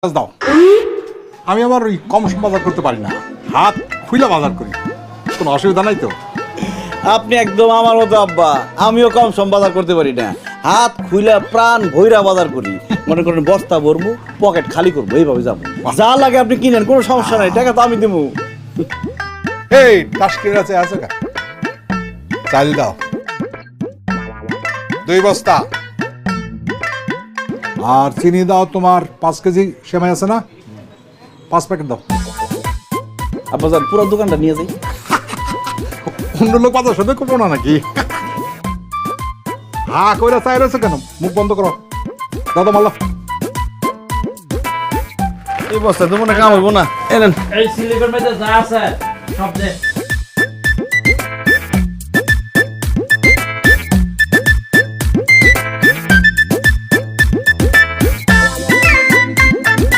দাও। আমি আবার ওই কম সম বাজার করতে পারি না, হাত খুইলা বাজার করি। কোনো অসুবিধা নাই তো? আপনি একদম আমার মতো আব্বা, আমিও কম সম বাজার করতে পারি না, হাত খুইলা প্রাণ ভৈরা বাজার করি। মনে করেন বস্তা ভরবো, পকেট খালি করবো, এইভাবে যাবো। যা লাগে আপনি কিনেন, কোনো সমস্যা নাই, টাকা তো আমি দেবো। এই টাস্কির আছে আছে কা চাল দাও 2 বস্তা, আর চিনি দাও তোমার 5 কেজি। সেমাই আছে না, 5 প্যাকেট দাও। আব্বা যান, পুরো দোকানটা নিয়ে যাই। অন্য লোক বাজার সাথে করবো না নাকি? হা কইরা চাই রয়েছে কেন? মুখ বন্ধ করো, দাদা মাল্লা। এই বস্তা তো মনে কাম হইব না, এনেন। এই সিলিকন মেয়েদের যা আছে সব দে।